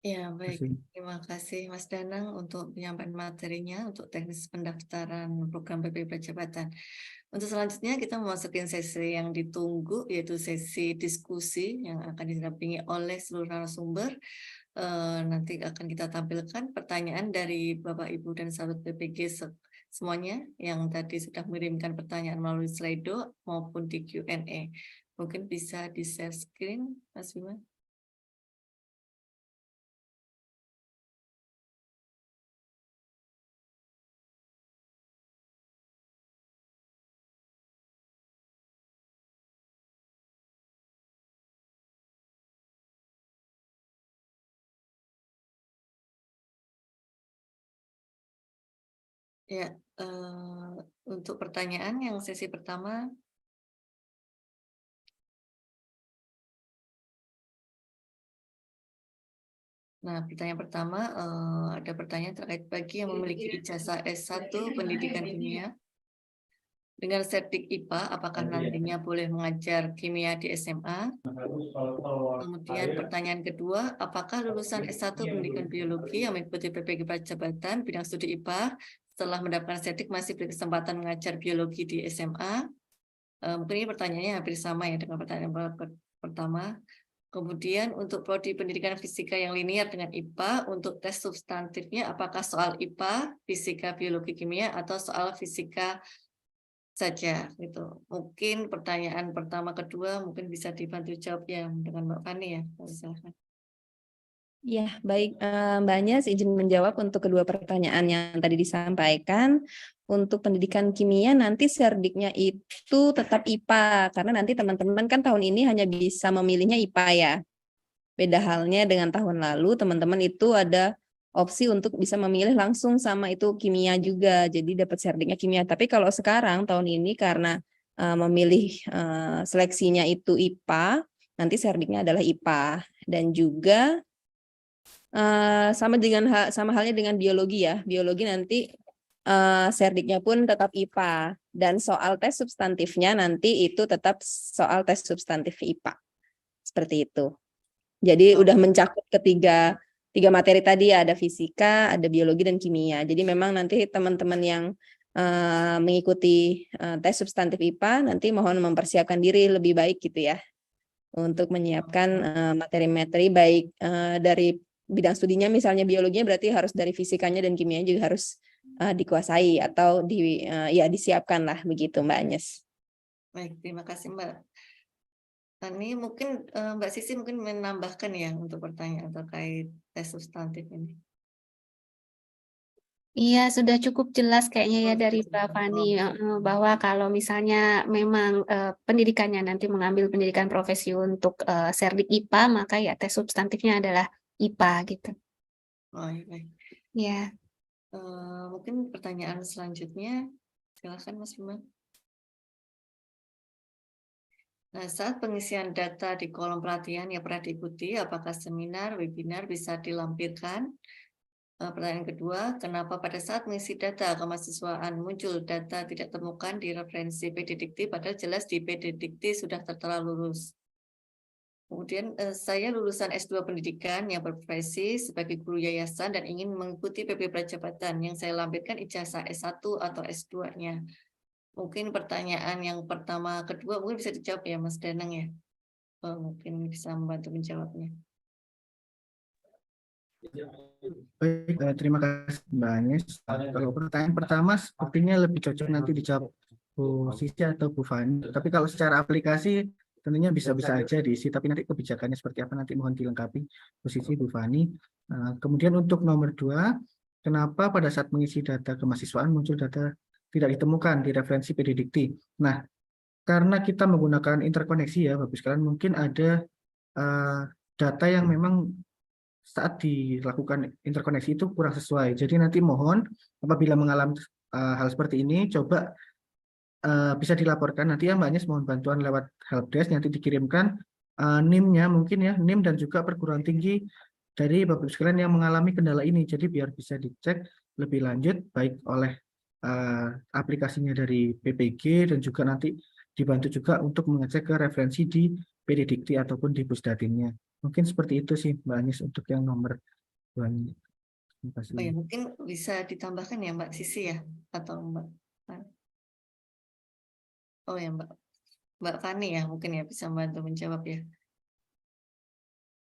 Ya, baik. Kasih. Terima kasih Mas Danang untuk penyampaian materinya untuk teknis pendaftaran program PP Prajabatan. Untuk selanjutnya kita memasuki sesi yang ditunggu, yaitu sesi diskusi yang akan didampingi oleh seluruh narasumber. Nanti akan kita tampilkan pertanyaan dari Bapak, Ibu, dan sahabat PPG semuanya yang tadi sudah mengirimkan pertanyaan melalui Slido maupun di Q&A. Mungkin bisa di-share screen, Mas Bima. Ya, untuk pertanyaan yang sesi pertama, pertanyaan pertama, ada pertanyaan terkait bagi yang memiliki ijazah S1 Pendidikan Kimia dengan sertif IPA, apakah nantinya boleh mengajar kimia di SMA? Kemudian pertanyaan kedua, apakah lulusan S1 Pendidikan Biologi yang mengikuti PPG Prajabatan bidang studi IPA setelah mendapatkan sertif masih berkesempatan mengajar biologi di SMA? Mungkin ini pertanyaannya hampir sama ya dengan pertanyaan pertama. Kemudian untuk prodi pendidikan fisika yang linear dengan IPA, untuk tes substantifnya apakah soal IPA, fisika, biologi, kimia, atau soal fisika saja gitu. Mungkin pertanyaan pertama kedua mungkin bisa dibantu jawab ya dengan Mbak Fani ya. Silakan. Ya, baik. Mbak Anyas izin menjawab untuk kedua pertanyaan yang tadi disampaikan. Untuk pendidikan kimia nanti serdiknya itu tetap IPA, karena nanti teman-teman kan tahun ini hanya bisa memilihnya IPA ya. Beda halnya dengan tahun lalu, teman-teman itu ada opsi untuk bisa memilih langsung sama itu kimia juga, jadi dapat serdiknya kimia. Tapi kalau sekarang tahun ini karena memilih seleksinya itu IPA, nanti serdiknya adalah IPA. Dan juga sama halnya dengan biologi ya. Biologi nanti serdiknya pun tetap IPA, dan soal tes substantifnya nanti itu tetap soal tes substantif IPA. Seperti itu. Jadi udah mencakup tiga materi tadi ya, ada fisika, ada biologi, dan kimia. Jadi memang nanti teman-teman yang mengikuti tes substantif IPA nanti mohon mempersiapkan diri lebih baik gitu ya, untuk menyiapkan materi-materi baik dari bidang studinya, misalnya biologinya berarti harus dari fisikanya dan kimianya juga harus dikuasai atau disiapkan lah begitu Mbak Anyes. Baik, terima kasih Mbak. Ini mungkin Mbak Sisi mungkin menambahkan ya untuk pertanyaan terkait tes substantif ini. Iya, sudah cukup jelas kayaknya ya dari Mbak Fani, bahwa kalau misalnya memang pendidikannya nanti mengambil pendidikan profesi untuk serdik IPA, maka ya tes substantifnya adalah IPA gitu. Oh, iya, baik. Ya. Mungkin pertanyaan selanjutnya, silakan Mas Bima. Nah, saat pengisian data di kolom pelatihan yang pernah diikuti, apakah seminar, webinar bisa dilampirkan? Pertanyaan kedua, kenapa pada saat mengisi data kemahasiswaan muncul data tidak temukan di referensi PDDikti, padahal jelas di PDDikti sudah tertera lulus? Kemudian saya lulusan S2 Pendidikan yang berprofesi sebagai guru yayasan dan ingin mengikuti PP Prajabatan yang saya lampirkan ijazah S1 atau S2-nya. Mungkin pertanyaan yang pertama, kedua mungkin bisa dijawab ya Mas Danang ya. Mungkin bisa membantu menjawabnya. Baik, terima kasih Mbak Anies. Kalau pertanyaan pertama sepertinya lebih cocok nanti dijawab Bu Sisi atau Bu Fani. Tapi kalau secara aplikasi tentunya bisa-bisa aja diisi, tapi nanti kebijakannya seperti apa nanti mohon dilengkapi Bu Sisi, Bu Fani. Kemudian untuk nomor 2, kenapa pada saat mengisi data kemahasiswaan muncul data tidak ditemukan di referensi PDDikti? Nah, karena kita menggunakan interkoneksi ya, Bapak sekalian, mungkin ada data yang memang saat dilakukan interkoneksi itu kurang sesuai. Jadi nanti mohon apabila mengalami hal seperti ini, coba bisa dilaporkan nanti ya Mbak Anies, mohon bantuan lewat helpdesk, nanti dikirimkan NIM-nya mungkin ya, NIM dan juga perguruan tinggi dari Bapak Ibu sekalian yang mengalami kendala ini. Jadi biar bisa dicek lebih lanjut baik oleh aplikasinya dari PPG dan juga nanti dibantu juga untuk mengecek ke referensi di PDDikti ataupun di Pusdatinnya. Mungkin seperti itu sih Mbak Anies untuk yang nomor 2 ini. Terima kasih. Oh ya, mungkin bisa ditambahkan ya Mbak Sisi ya, atau Mbak Fani? Oh ya Mbak Fani ya, mungkin ya bisa membantu menjawab ya.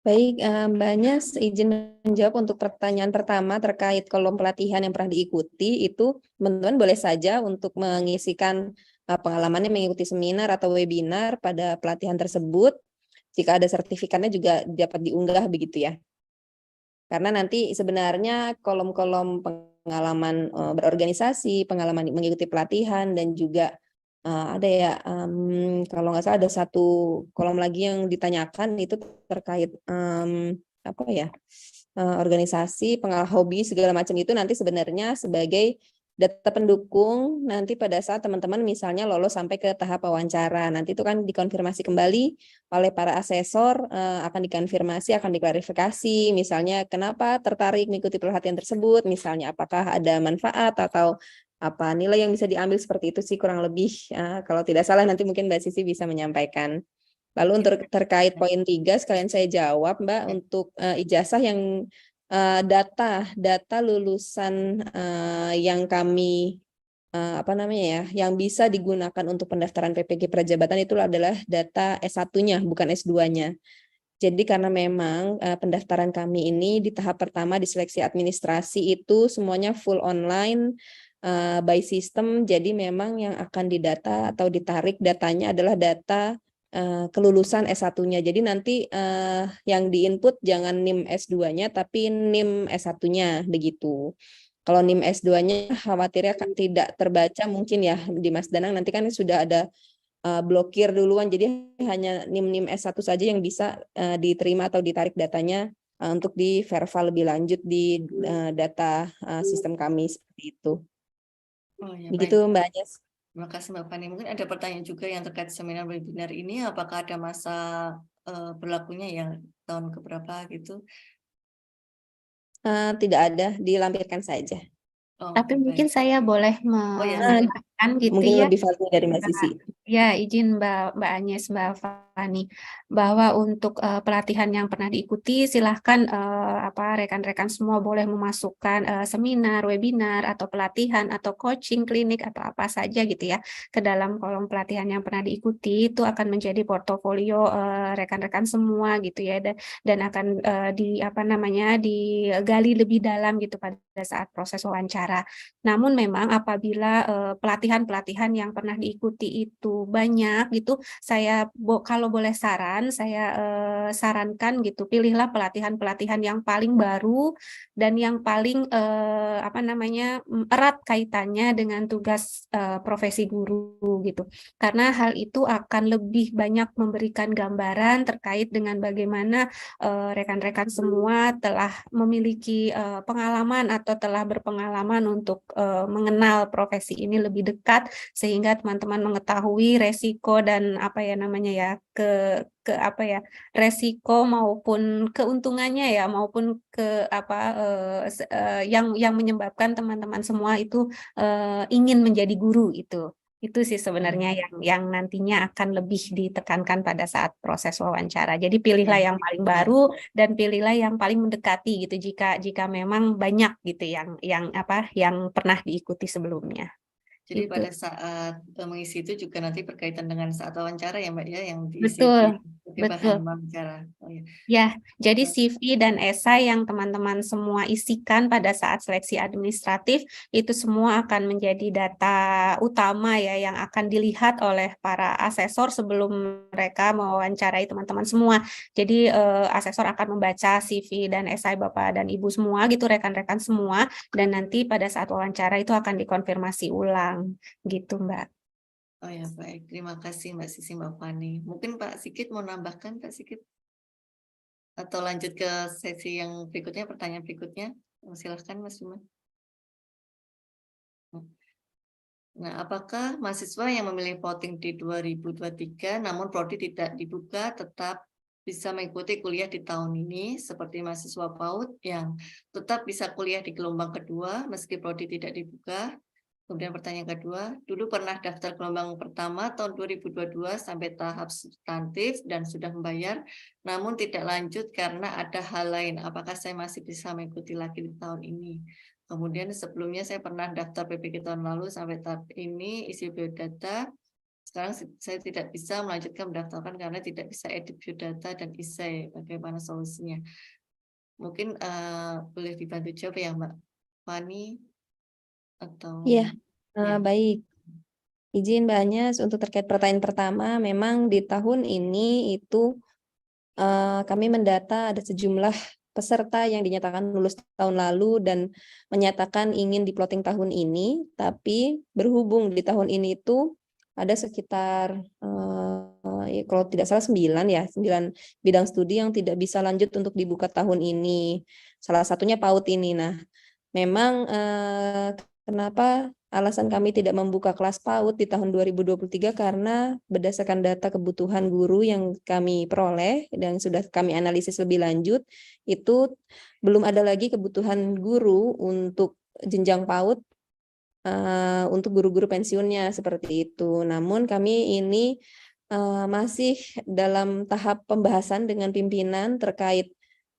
Baik, Mbak Anyas, izin menjawab untuk pertanyaan pertama terkait kolom pelatihan yang pernah diikuti, itu teman-teman boleh saja untuk mengisikan pengalamannya mengikuti seminar atau webinar pada pelatihan tersebut. Jika ada sertifikatnya juga dapat diunggah begitu ya. Karena nanti sebenarnya kolom-kolom pengalaman berorganisasi, pengalaman mengikuti pelatihan, dan juga ada ya, kalau nggak salah ada satu kolom lagi yang ditanyakan itu terkait apa ya, organisasi, pengalaman hobi segala macam itu nanti sebenarnya sebagai data pendukung nanti pada saat teman-teman misalnya lolos sampai ke tahap wawancara. Nanti itu kan dikonfirmasi kembali oleh para asesor, akan dikonfirmasi, akan diklarifikasi, misalnya kenapa tertarik mengikuti pelatihan tersebut, misalnya apakah ada manfaat atau apa nilai yang bisa diambil, seperti itu sih kurang lebih. Kalau tidak salah nanti mungkin Mbak Sisi bisa menyampaikan. Lalu untuk terkait poin 3 sekalian saya jawab Mbak, untuk ijazah yang data lulusan yang kami apa namanya ya, yang bisa digunakan untuk pendaftaran PPG Prajabatan itu adalah data S1-nya, bukan S2-nya. Jadi karena memang pendaftaran kami ini di tahap pertama di seleksi administrasi itu semuanya full online by system, jadi memang yang akan didata atau ditarik datanya adalah data kelulusan S1-nya. Jadi nanti yang diinput jangan NIM S2-nya tapi NIM S1-nya begitu. Kalau NIM S2-nya khawatirnya tidak terbaca mungkin ya di Mas Danang, nanti kan sudah ada blokir duluan, jadi hanya NIM S1 saja yang bisa diterima atau ditarik datanya untuk di-verify lebih lanjut di data sistem kami seperti itu. Oh ya, Begitu baik. Mbak Anyes. Terima kasih Mbak Fani. Mungkin ada pertanyaan juga yang terkait seminar webinar ini, apakah ada masa berlakunya yang tahun keberapa gitu? Tidak ada, dilampirkan saja. Oh, Tapi oke, mungkin baik. saya boleh Oh ya, menambahkan gitu Mungkin ya. lebih valid dari Mbak Sisi. Ya, izin Mbak Anyes, Mbak Fani, bahwa untuk pelatihan yang pernah diikuti, silahkan rekan-rekan semua boleh memasukkan seminar, webinar, atau pelatihan, atau coaching, klinik, atau apa saja gitu ya, ke dalam kolom pelatihan yang pernah diikuti. Itu akan menjadi portofolio rekan-rekan semua gitu ya, dan akan digali lebih dalam gitu pada saat proses wawancara. Namun memang apabila pelatihan-pelatihan yang pernah diikuti itu banyak gitu, kalau boleh saran, saya sarankan gitu, pilihlah pelatihan-pelatihan yang paling baru dan yang paling erat kaitannya dengan tugas profesi guru gitu. Karena hal itu akan lebih banyak memberikan gambaran terkait dengan bagaimana rekan-rekan semua telah memiliki pengalaman atau telah berpengalaman untuk mengenal profesi ini lebih dekat, sehingga teman-teman mengetahui resiko dan resiko maupun keuntungannya ya, maupun yang menyebabkan teman-teman semua itu ingin menjadi guru itu. Itu sih sebenarnya yang nantinya akan lebih ditekankan pada saat proses wawancara. Jadi pilihlah yang paling baru dan pilihlah yang paling mendekati gitu, jika memang banyak gitu yang pernah diikuti sebelumnya. Jadi Gitu. pada saat mengisi itu juga nanti berkaitan dengan saat wawancara ya Mbak ya, yang diisi Betul, sebagai bahan wawancara. Oh, ya. Ya, jadi CV dan esai yang teman-teman semua isikan pada saat seleksi administratif itu semua akan menjadi data utama ya yang akan dilihat oleh para asesor sebelum mereka mewawancarai teman-teman semua. Jadi asesor akan membaca CV dan esai Bapak dan Ibu semua gitu, rekan-rekan semua, dan nanti pada saat wawancara itu akan dikonfirmasi ulang gitu, Mbak. Oh ya, baik. Terima kasih Mbak Sisi, Mbak Fani. Mungkin Pak Sigit mau nambahkan, Pak Sigit? Atau lanjut ke sesi yang berikutnya, pertanyaan berikutnya? Silahkan Mas Bima. Nah, apakah mahasiswa yang memilih voting di 2023 namun prodi tidak dibuka tetap bisa mengikuti kuliah di tahun ini seperti mahasiswa PAUD yang tetap bisa kuliah di gelombang kedua meski prodi tidak dibuka? Kemudian pertanyaan kedua, dulu pernah daftar gelombang pertama tahun 2022 sampai tahap substantif dan sudah membayar, namun tidak lanjut karena ada hal lain. Apakah saya masih bisa mengikuti lagi di tahun ini? Kemudian sebelumnya saya pernah daftar PPK tahun lalu sampai tahap ini, isi biodata. Sekarang saya tidak bisa melanjutkan mendaftarkan karena tidak bisa edit biodata dan isai. Bagaimana solusinya? Mungkin boleh dibantu jawab ya Mbak Fani atau Iya, ya. baik. Izin Mbak Agnes untuk terkait pertanyaan pertama, memang di tahun ini itu kami mendata ada sejumlah peserta yang dinyatakan lulus tahun lalu dan menyatakan ingin di-plotting tahun ini, tapi berhubung di tahun ini itu ada sekitar kalau tidak salah 9 bidang studi yang tidak bisa lanjut untuk dibuka tahun ini. Salah satunya PAUD ini. Nah, memang kenapa alasan kami tidak membuka kelas PAUD di tahun 2023 karena berdasarkan data kebutuhan guru yang kami peroleh dan sudah kami analisis lebih lanjut, itu belum ada lagi kebutuhan guru untuk jenjang PAUD untuk guru-guru pensiunnya seperti itu. Namun kami ini masih dalam tahap pembahasan dengan pimpinan terkait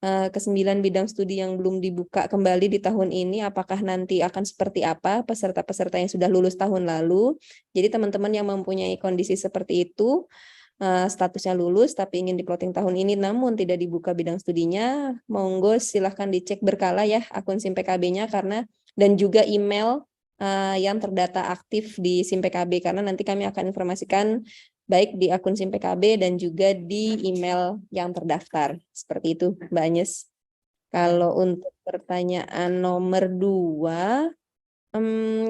ke-9 bidang studi yang belum dibuka kembali di tahun ini, apakah nanti akan seperti apa peserta-peserta yang sudah lulus tahun lalu. Jadi teman-teman yang mempunyai kondisi seperti itu, statusnya lulus tapi ingin di-plotting tahun ini namun tidak dibuka bidang studinya, monggo silahkan dicek berkala ya akun SIM PKB-nya dan juga email yang terdata aktif di SIM PKB, karena nanti kami akan informasikan baik di akun SIM PKB dan juga di email yang terdaftar. Seperti itu, Mbak Agnes. Kalau untuk pertanyaan nomor 2,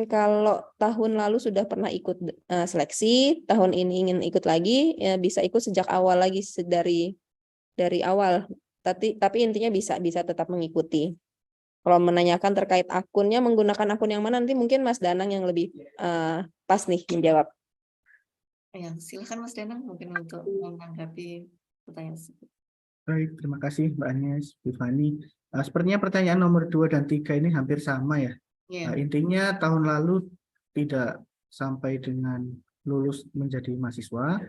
kalau tahun lalu sudah pernah ikut seleksi, tahun ini ingin ikut lagi, ya bisa ikut sejak awal lagi dari awal. Tapi intinya bisa tetap mengikuti. Kalau menanyakan terkait akunnya, menggunakan akun yang mana, nanti mungkin Mas Danang yang lebih pas nih menjawab. Ya, silakan Mas Danang mungkin untuk menanggapi pertanyaan tersebut. Baik, terima kasih Mbak Agnes, Bu Fani. Sepertinya pertanyaan nomor 2 dan 3 ini hampir sama ya. Ya, Intinya tahun lalu tidak sampai dengan lulus menjadi mahasiswa,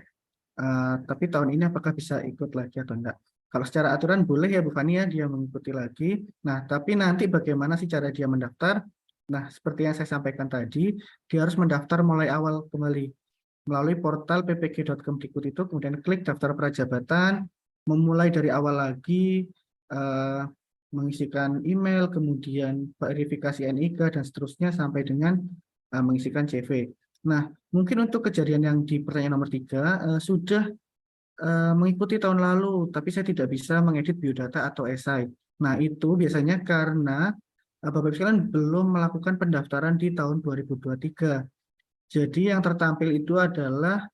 tapi tahun ini apakah bisa ikut lagi atau enggak? Kalau secara aturan boleh ya Bu Fani ya, dia mengikuti lagi. Nah, tapi nanti bagaimana sih cara dia mendaftar? Nah, seperti yang saya sampaikan tadi, dia harus mendaftar mulai awal kembali melalui portal ppk.kemdikbud itu, kemudian klik daftar prajabatan, memulai dari awal lagi, mengisikan email, kemudian verifikasi NIK, dan seterusnya sampai dengan mengisikan CV. Nah, mungkin untuk kejadian yang di pertanyaan nomor 3, sudah mengikuti tahun lalu, tapi saya tidak bisa mengedit biodata atau esai. Nah, itu biasanya karena Bapak-Ibu sekalian belum melakukan pendaftaran di tahun 2023. Jadi yang tertampil itu adalah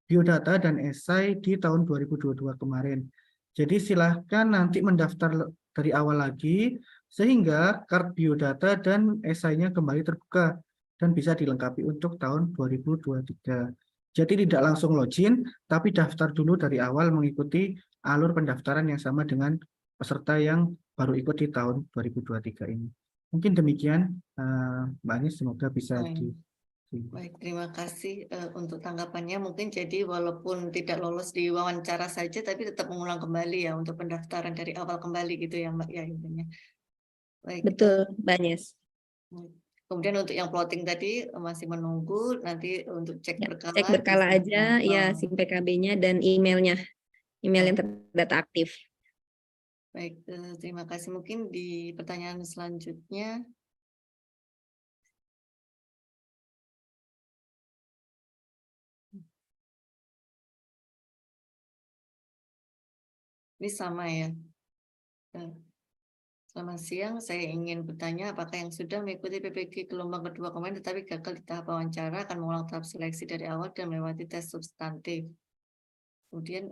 biodata dan esai di tahun 2022 kemarin. Jadi silahkan nanti mendaftar dari awal lagi, sehingga kartu biodata dan esainya kembali terbuka dan bisa dilengkapi untuk tahun 2023. Jadi tidak langsung login, tapi daftar dulu dari awal mengikuti alur pendaftaran yang sama dengan peserta yang baru ikut di tahun 2023 ini. Mungkin demikian, Mbak Anies, semoga bisa di... Baik, terima kasih untuk tanggapannya. Mungkin jadi walaupun tidak lolos di wawancara saja, tapi tetap mengulang kembali ya untuk pendaftaran dari awal kembali gitu ya Mbak ya intinya. Baik. Betul, Mbak Agnes. Kemudian untuk yang plotting tadi masih menunggu nanti untuk cek berkala. Cek berkala aja ya SIM PKB-nya dan emailnya, email yang terdata aktif. Baik, terima kasih. Mungkin di pertanyaan selanjutnya. Ini sama ya. Selamat siang, saya ingin bertanya apakah yang sudah mengikuti PPK gelombang kedua kemarin tetapi gagal di tahap wawancara akan mengulang tahap seleksi dari awal dan melewati tes substantif. Kemudian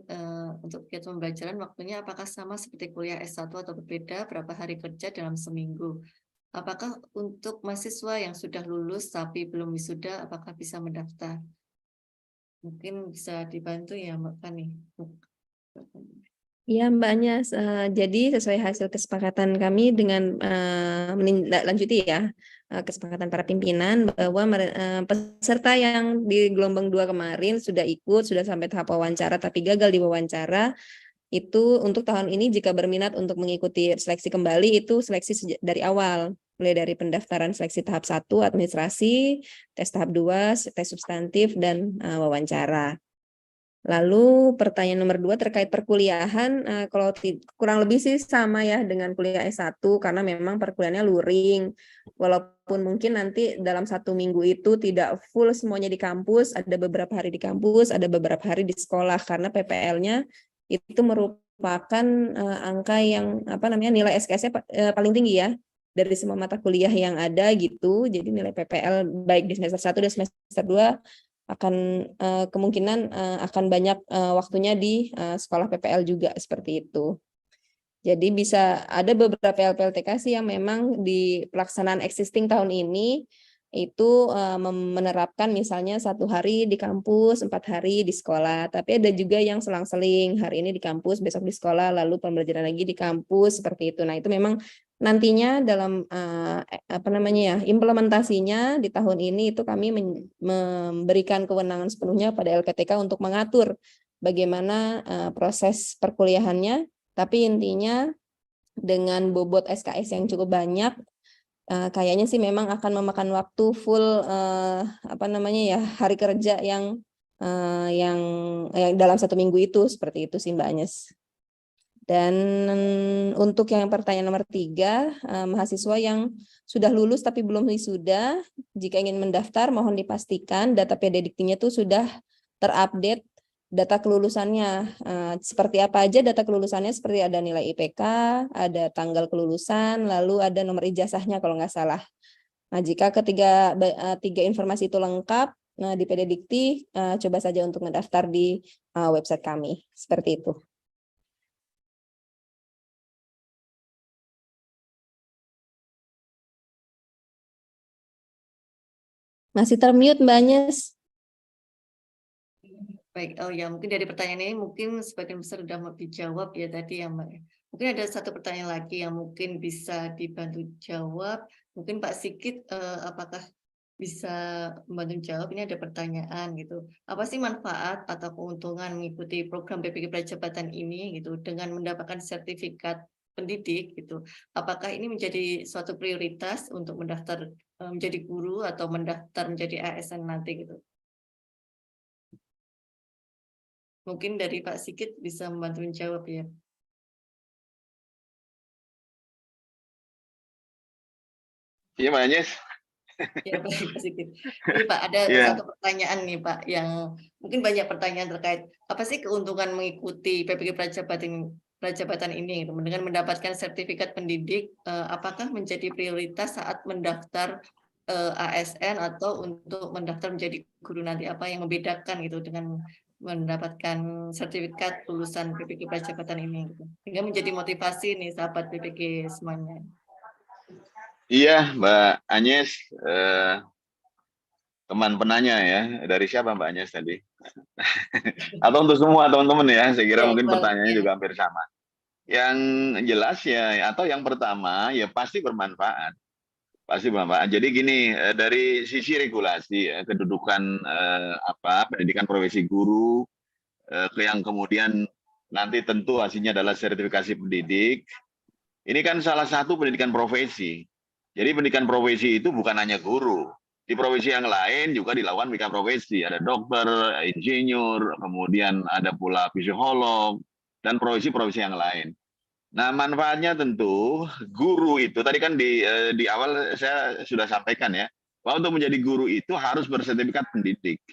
untuk kegiatan pembelajaran waktunya apakah sama seperti kuliah S1 atau berbeda, berapa hari kerja dalam seminggu? Apakah untuk mahasiswa yang sudah lulus tapi belum wisuda, apakah bisa mendaftar? Mungkin bisa dibantu ya Mbak Fani. Iya Mbak Agnes, jadi sesuai hasil kesepakatan kami dengan menindaklanjuti ya kesepakatan para pimpinan bahwa peserta yang di gelombang 2 kemarin sudah ikut, sudah sampai tahap wawancara tapi gagal di wawancara, itu untuk tahun ini jika berminat untuk mengikuti seleksi kembali itu seleksi dari awal, mulai dari pendaftaran seleksi tahap 1 administrasi, tes tahap 2 tes substantif dan wawancara. Lalu pertanyaan nomor 2 terkait perkuliahan, kalau kurang lebih sih sama ya dengan kuliah S1 karena memang perkuliahannya luring. Walaupun mungkin nanti dalam 1 minggu itu tidak full semuanya di kampus, ada beberapa hari di kampus, ada beberapa hari di sekolah karena PPL-nya itu merupakan angka yang nilai SKS-nya paling tinggi ya dari semua mata kuliah yang ada gitu. Jadi nilai PPL baik di semester 1 dan semester 2 akan kemungkinan akan banyak waktunya di sekolah PPL juga seperti itu. Jadi bisa ada beberapa LPLTK sih yang memang di pelaksanaan existing tahun ini itu menerapkan misalnya 1 hari di kampus, 4 hari di sekolah. Tapi ada juga yang selang-seling, hari ini di kampus, besok di sekolah, lalu pembelajaran lagi di kampus seperti itu. Nah itu memang nantinya dalam implementasinya di tahun ini itu kami memberikan kewenangan sepenuhnya pada LPTK untuk mengatur bagaimana proses perkuliahannya, tapi intinya dengan bobot SKS yang cukup banyak, kayaknya sih memang akan memakan waktu full hari kerja yang dalam 1 minggu itu seperti itu sih Mbak Agnes. Dan untuk yang pertanyaan nomor 3, mahasiswa yang sudah lulus tapi belum wisuda, jika ingin mendaftar mohon dipastikan data PDDiktinya itu sudah terupdate data kelulusannya. Seperti apa aja data kelulusannya, seperti ada nilai IPK, ada tanggal kelulusan, lalu ada nomor ijazahnya kalau nggak salah. Nah, jika tiga informasi itu lengkap, di PDDikti, coba saja untuk mendaftar di website kami. Seperti itu. Masih termute Mbak Agnes. Baik, ya mungkin dari pertanyaan ini mungkin sebagian besar sudah mau dijawab ya tadi ya Mbak. Mungkin ada satu pertanyaan lagi yang mungkin bisa dibantu jawab. Mungkin Pak Sigit apakah bisa membantu jawab? Ini ada pertanyaan gitu. Apa sih manfaat atau keuntungan mengikuti program PPK Prajabatan ini gitu dengan mendapatkan sertifikat pendidik gitu? Apakah ini menjadi suatu prioritas untuk mendaftar menjadi guru atau mendaftar menjadi ASN nanti gitu? Mungkin dari Pak Sigit bisa membantu menjawab ya. Iya, Mbak Agnes. Ya, baik Pak Sigit. Ini Pak, ada satu pertanyaan nih Pak, yang mungkin banyak pertanyaan terkait apa sih keuntungan mengikuti PPK Prajabatan ini gitu. Dengan mendapatkan sertifikat pendidik, apakah menjadi prioritas saat mendaftar ASN atau untuk mendaftar menjadi guru nanti, apa yang membedakan gitu dengan mendapatkan sertifikat lulusan PPK Prajabatan ini gitu. Sehingga menjadi motivasi nih sahabat PPK semuanya. Iya, Mbak Agnes, teman penanya ya. Dari siapa Mbak Agnes tadi? Atau untuk semua teman-teman ya, saya kira mungkin pertanyaannya juga hampir sama. Yang jelas ya, atau yang pertama ya pasti bermanfaat. Pasti bermanfaat. Jadi gini, dari sisi regulasi ya, kedudukan pendidikan profesi guru, yang kemudian nanti tentu hasilnya adalah sertifikasi pendidik. Ini kan salah satu pendidikan profesi. Jadi pendidikan profesi itu bukan hanya guru. Di profesi yang lain juga dilakukan pendidikan profesi. Ada dokter, insinyur, kemudian ada pula psikolog, dan profesi-profesi yang lain. Nah, manfaatnya tentu guru itu, tadi kan di awal saya sudah sampaikan ya, bahwa untuk menjadi guru itu harus bersertifikat pendidik.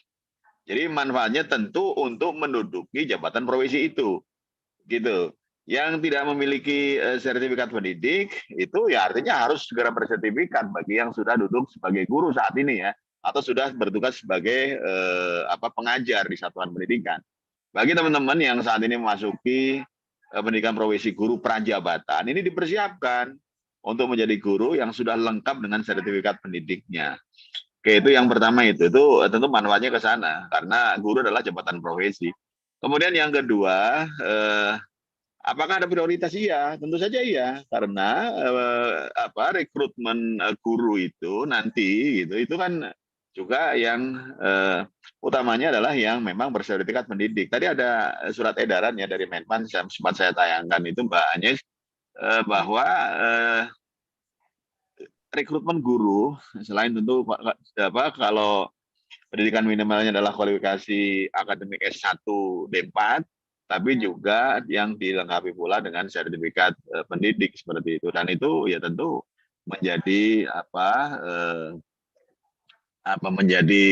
Jadi manfaatnya tentu untuk menduduki jabatan profesi itu. Gitu. Yang tidak memiliki sertifikat pendidik itu ya artinya harus segera bersertifikat bagi yang sudah duduk sebagai guru saat ini ya, atau sudah bertugas sebagai pengajar di satuan pendidikan. Bagi teman-teman yang saat ini memasuki pendidikan profesi guru prajabatan, ini dipersiapkan untuk menjadi guru yang sudah lengkap dengan sertifikat pendidiknya. Oke, itu yang pertama itu tentu manfaatnya ke sana karena guru adalah jabatan profesi. Kemudian yang kedua Apakah ada prioritas? Iya, tentu saja iya, karena rekrutmen guru itu nanti gitu, itu kan juga yang utamanya adalah yang memang bersertifikat pendidik. Tadi ada surat edaran ya dari Menpan yang sempat saya tayangkan itu Mbak Agnes, bahwa rekrutmen guru selain tentu kalau pendidikan minimalnya adalah kualifikasi akademik S1 D4, tapi juga yang dilengkapi pula dengan sertifikat pendidik seperti itu. Dan itu ya tentu menjadi menjadi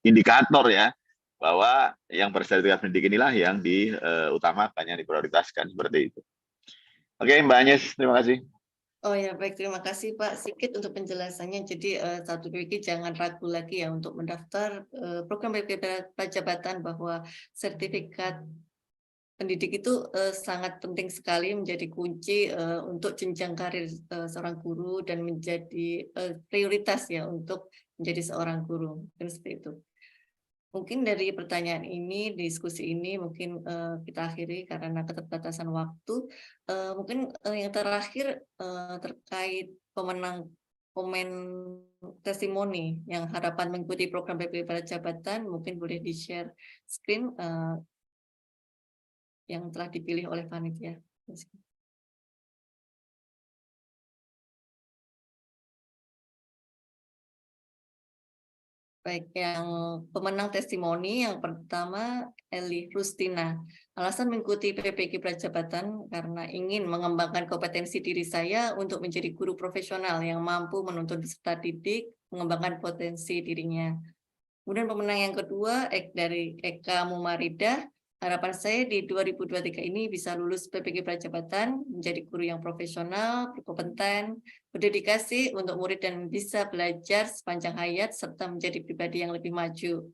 indikator ya bahwa yang bersertifikat pendidik inilah yang diutamakan, yang diprioritaskan seperti itu. Oke, Mbak Agnes, terima kasih. Oh ya, baik, terima kasih Pak Sigit untuk penjelasannya. Jadi satu PPG jangan ragu lagi ya untuk mendaftar program PPG Prajabatan, bahwa sertifikat pendidik itu sangat penting sekali, menjadi kunci untuk jenjang karir seorang guru dan menjadi prioritas ya untuk menjadi seorang guru. Mungkin seperti itu. Mungkin dari pertanyaan ini, diskusi ini mungkin kita akhiri karena keterbatasan waktu. Mungkin yang terakhir terkait komen testimoni yang harapan mengikuti program PPG Prajabatan, mungkin boleh di-share screen yang telah dipilih oleh panitia. Baik, yang pemenang testimoni yang pertama Eli Rustina. Alasan mengikuti PPG Prajabatan karena ingin mengembangkan kompetensi diri saya untuk menjadi guru profesional yang mampu menuntun peserta didik, mengembangkan potensi dirinya. Kemudian pemenang yang kedua dari Eka Mumarida. Harapan saya di 2023 ini bisa lulus PPG Prajabatan, menjadi guru yang profesional, berkompeten, berdedikasi untuk murid dan bisa belajar sepanjang hayat serta menjadi pribadi yang lebih maju.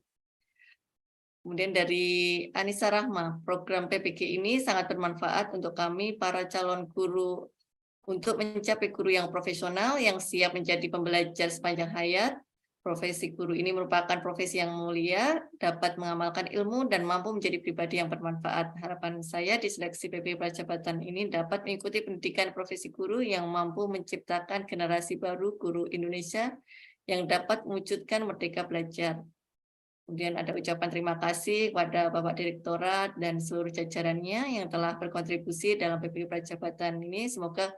Kemudian dari Anissa Rahma, program PPG ini sangat bermanfaat untuk kami para calon guru untuk mencapai guru yang profesional yang siap menjadi pembelajar sepanjang hayat. Profesi guru ini merupakan profesi yang mulia, dapat mengamalkan ilmu dan mampu menjadi pribadi yang bermanfaat. Harapan saya di seleksi PPG Prajabatan ini dapat mengikuti pendidikan profesi guru yang mampu menciptakan generasi baru guru Indonesia yang dapat mewujudkan merdeka belajar. Kemudian ada ucapan terima kasih kepada Bapak Direktorat dan seluruh jajarannya yang telah berkontribusi dalam PPG Prajabatan ini. Semoga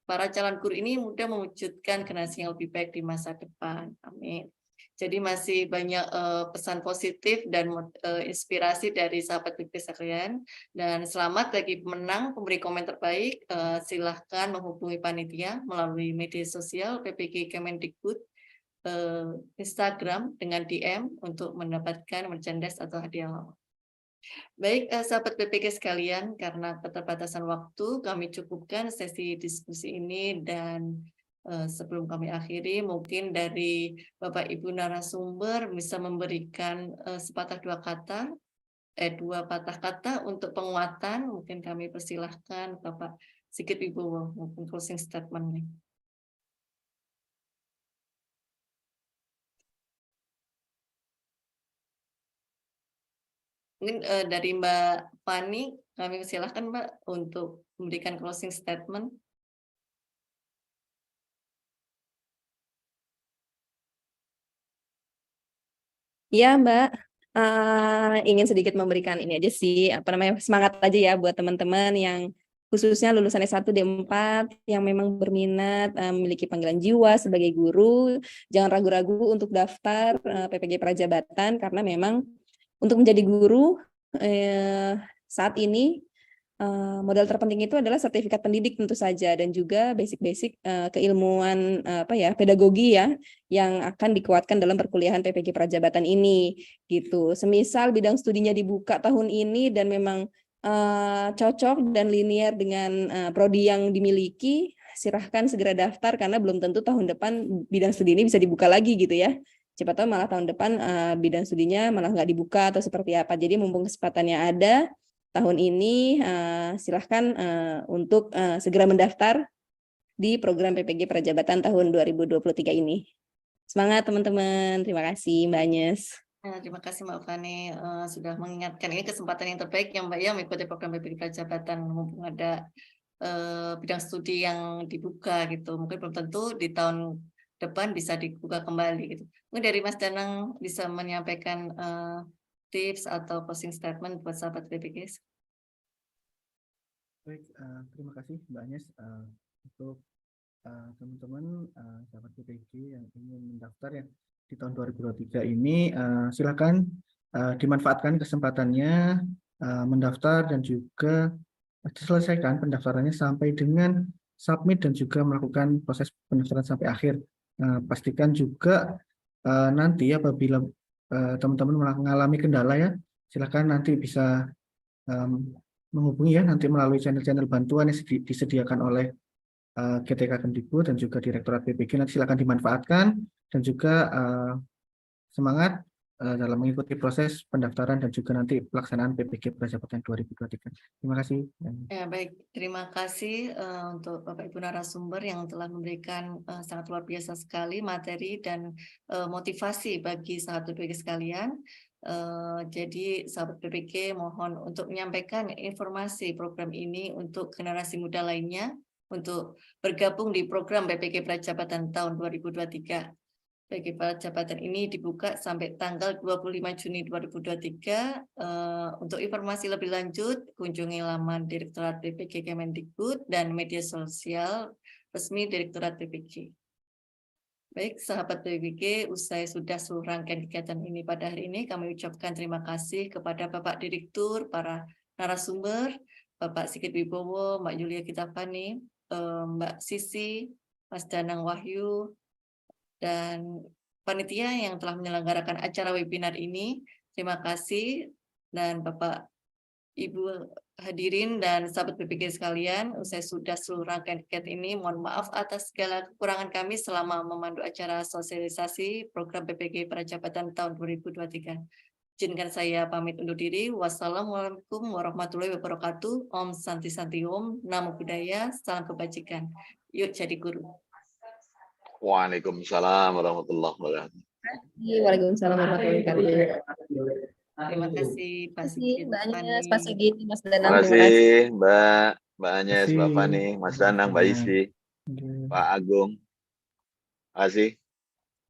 para calon guru ini mudah mewujudkan generasi yang lebih baik di masa depan. Amin. Jadi masih banyak pesan positif dan inspirasi dari sahabat PPG sekalian. Dan selamat bagi pemenang pemberi komen terbaik. Silahkan menghubungi panitia melalui media sosial PPG Kemendikbud, Instagram dengan DM untuk mendapatkan merchandise atau hadiah lawan. Baik, sahabat PPG sekalian, karena keterbatasan waktu, kami cukupkan sesi diskusi ini dan sebelum kami akhiri, mungkin dari Bapak Ibu narasumber bisa memberikan dua patah kata untuk penguatan. Mungkin kami persilahkan Bapak Sigit Wibowo, mungkin closing statement-nya. Mungkin dari Mbak Fani, kami silakan Mbak untuk memberikan closing statement. Ya Mbak, ingin sedikit memberikan ini aja sih, semangat aja ya buat teman-teman yang khususnya lulusan S1 D4 yang memang berminat, memiliki panggilan jiwa sebagai guru. Jangan ragu-ragu untuk daftar PPG Prajabatan karena memang untuk menjadi guru saat ini modal terpenting itu adalah sertifikat pendidik tentu saja dan juga basic-basic keilmuan pedagogi ya yang akan dikuatkan dalam perkuliahan PPG Prajabatan ini gitu. Semisal bidang studinya dibuka tahun ini dan memang cocok dan linear dengan prodi yang dimiliki, silahkan segera daftar karena belum tentu tahun depan bidang studi ini bisa dibuka lagi gitu ya. Siapa tahu malah tahun depan bidang studinya malah nggak dibuka atau seperti apa. Jadi mumpung kesempatannya ada tahun ini, silahkan untuk segera mendaftar di program PPG Prajabatan tahun 2023 ini. Semangat teman-teman, terima kasih Mbak Agnes. Ya, terima kasih Mbak Fani sudah mengingatkan ini kesempatan yang terbaik ya Mbak ya mengikuti program BPK Prajabatan mumpung ada bidang studi yang dibuka gitu. Mungkin belum tentu di tahun depan bisa dibuka kembali gitu. Mungkin dari Mas Danang bisa menyampaikan tips atau closing statement buat sahabat BPK. Baik, terima kasih Mbak Agnes untuk teman-teman sahabat PPG yang ingin mendaftar ya di tahun 2023 ini, silakan dimanfaatkan kesempatannya mendaftar dan juga diselesaikan pendaftarannya sampai dengan submit dan juga melakukan proses pendaftaran sampai akhir. Pastikan juga nanti apabila teman-teman mengalami kendala ya, silakan nanti bisa menghubungi ya nanti melalui channel-channel bantuan yang disediakan oleh GTK Kemdikbud dan juga Direktorat PPG. Nanti silakan dimanfaatkan dan juga semangat dalam mengikuti proses pendaftaran dan juga nanti pelaksanaan PPG Prajabatan 2023. Terima kasih. Ya, baik, terima kasih untuk Bapak Ibu narasumber yang telah memberikan sangat luar biasa sekali materi dan motivasi bagi sahabat PPG sekalian. Jadi sahabat PPG mohon untuk menyampaikan informasi program ini untuk generasi muda lainnya untuk bergabung di program BPK Prajabatan tahun 2023. BPK Prajabatan ini dibuka sampai tanggal 25 Juni 2023. Untuk informasi lebih lanjut, kunjungi laman Direktorat PPG Kemendikbud dan media sosial resmi Direktorat PPG. Baik, sahabat PPG, usai sudah seluruh rangkaian kegiatan ini pada hari ini, kami ucapkan terima kasih kepada Bapak Direktur, para narasumber, Bapak Sigit Wibowo, Mbak Yulia Kitafani, Mbak Sisi, Mas Danang Wahyu, dan panitia yang telah menyelenggarakan acara webinar ini. Terima kasih, dan Bapak Ibu hadirin dan sahabat PPG sekalian, usai sudah seluruh rangkaian kegiatan ini, mohon maaf atas segala kekurangan kami selama memandu acara sosialisasi program PPG Prajabatan tahun 2023. Izinkan saya pamit undur diri. Wassalamualaikum warahmatullahi wabarakatuh. Om Santi Santi Om. Namo Buddhaya. Salam kebajikan. Yuk jadi guru. Waalaikumsalam warahmatullahi wabarakatuh. Waalaikumsalam warahmatullahi wabarakatuh. Terima kasih Pak Sigit, Mbak Fani. Agnes, Pak Sigit, Mas Danang. Terima kasih Mbak Agnes, Mbak Terima kasih. Fani, Mas Danang, Mbak Isi, Pak Agung. Terima kasih.